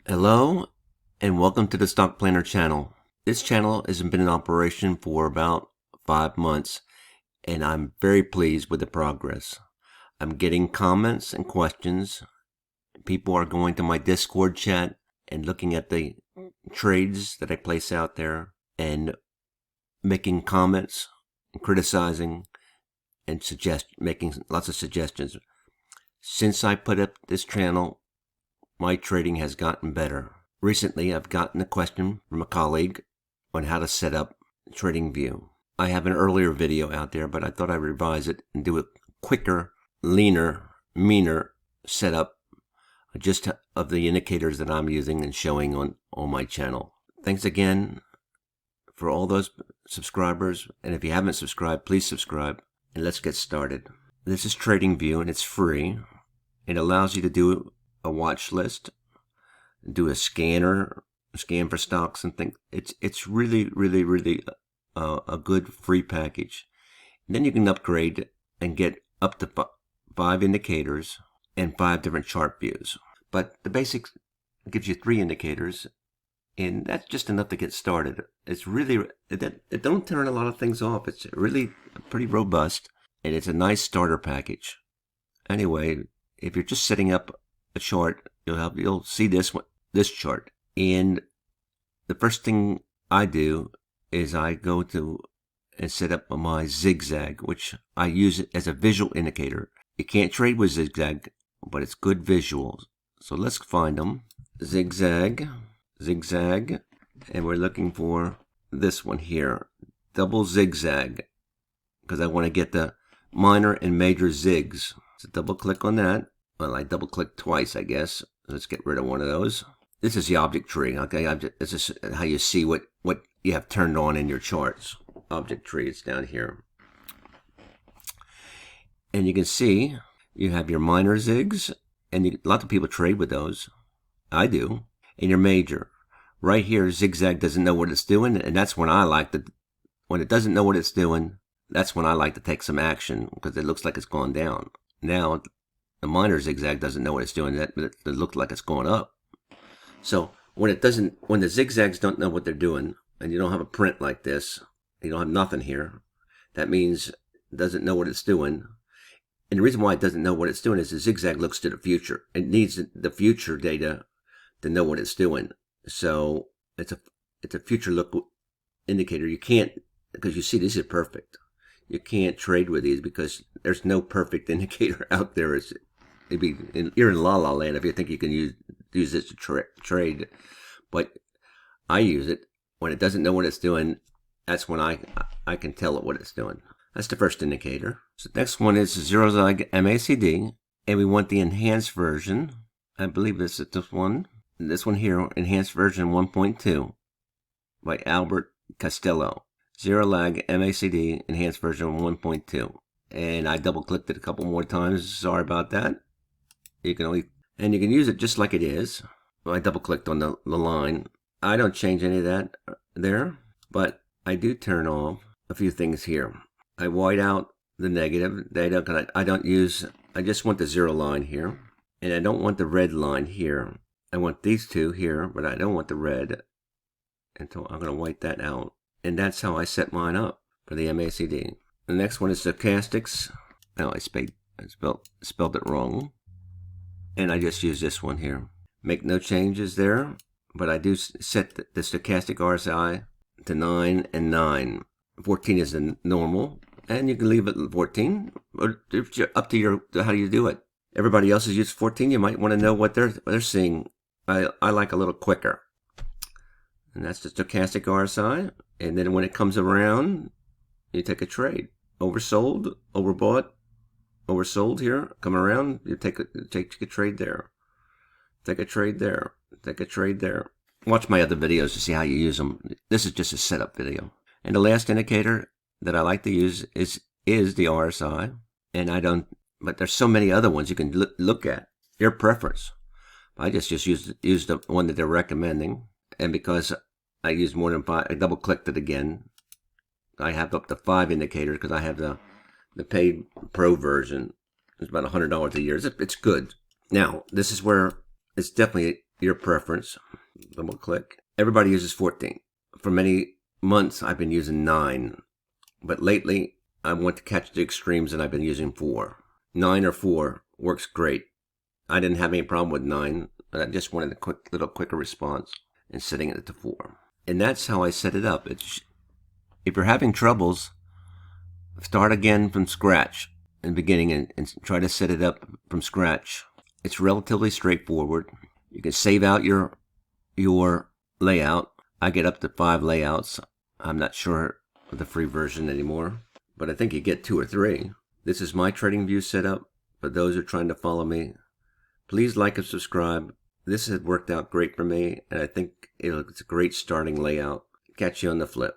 Hello and welcome to the Stock Planner channel. This channel has been in operation for about 5 months and I'm very pleased with the progress. I'm getting comments and questions. People are going to my Discord chat and looking at the trades that I place out there and making comments and criticizing and making lots of suggestions. Since I put up this channel, my trading has gotten better. Recently, I've gotten a question from a colleague on how to set up Tradingview. I have an earlier video out there, but I thought I'd revise it and do a quicker, leaner, meaner setup just of the indicators that I'm using and showing on my channel. Thanks again for all those subscribers, and if you haven't subscribed, please subscribe, and let's get started. This is Tradingview, and it's free. It allows you to do a watch list, do a scan for stocks and things. It's really a good free package. And then you can upgrade and get up to 5 indicators and 5 different chart views. But the basics gives you 3 indicators, and that's just enough to get started. It's really, it don't turn a lot of things off. It's really pretty robust, and it's a nice starter package. Anyway, if you're just setting up a chart, you'll see this chart, and the first thing I do is I go to and set up my zigzag, which I use it as a visual indicator. You can't trade with zigzag, but it's good visuals. So let's find them. Zigzag, and we're looking for this one here, double zigzag, because I want to get the minor and major zigs. So double click on that. Well, I double click twice, I guess. Let's get rid of one of those. This is the object tree, okay? This is how you see what you have turned on in your charts. Object tree, it's down here. And you can see you have your minor zigs, and a lot of people trade with those. I do. And your major. Right here, zigzag doesn't know what it's doing, and that's when I like to, when it doesn't know what it's doing, that's when I like to take some action, because it looks like it's gone down. Now, the minor zigzag doesn't know what it's doing. It looks like it's going up. So when the zigzags don't know what they're doing, and you don't have a print like this, you don't have nothing here, that means it doesn't know what it's doing. And the reason why it doesn't know what it's doing is the zigzag looks to the future. It needs the future data to know what it's doing. So it's a future look indicator. You can't, because you see this is perfect. You can't trade with these because there's no perfect indicator out there. You're in la la land if you think you can use this to trade. But I use it when it doesn't know what it's doing. That's when I can tell it what it's doing. That's the first indicator. So the next one is zigzag MACD, and we want the enhanced version. I believe this is this one. This one here, enhanced version 1.2 by Albert Costello. Zigzag MACD, enhanced version 1.2. And I double clicked it a couple more times. Sorry about that. You can use it just like it is. Well, I double clicked on the line. I don't change any of that there, but I do turn off a few things here. I white out the negative data because I just want the 0 line here, and I don't want the red line here. I want these two here, but I don't want the red. And so I'm going to white that out. And that's how I set mine up for the MACD. The next one is stochastics. Now I spelled it wrong. And I just use this one here. Make no changes there, but I do set the stochastic RSI to 9 and 9. 14 is the normal, and you can leave it at 14, or up to how you do it. Everybody else has used 14. You might want to know what they're seeing. I like a little quicker. And that's the stochastic RSI. And then when it comes around, you take a trade. Oversold, overbought, oversold here. Come around, you take a trade there. Take a trade there. Take a trade there. Watch my other videos to see how you use them. This is just a setup video. And the last indicator that I like to use is the RSI. And but there's so many other ones you can look at. Your preference. I just use the one that they're recommending. And because I use more than 5, I double clicked it again. I have up to 5 indicators because I have the paid pro version. It's about $100 a year. It's good. Now, this is where it's definitely your preference. Double click. Everybody uses 14. For many months, I've been using 9. But lately, I want to catch the extremes and I've been using 4. 9 or 4 works great. I didn't have any problem with 9, but I just wanted a little quicker response and setting it to 4. And that's how I set it up. If you're having troubles, start again from scratch in the beginning and try to set it up from scratch. It's relatively straightforward. You can save out your layout. I get up to 5 layouts. I'm not sure of the free version anymore, but I think you get 2 or 3. This is my Tradingview setup. For those who are trying to follow me, please like and subscribe. This has worked out great for me, and I think it's a great starting layout. Catch you on the flip.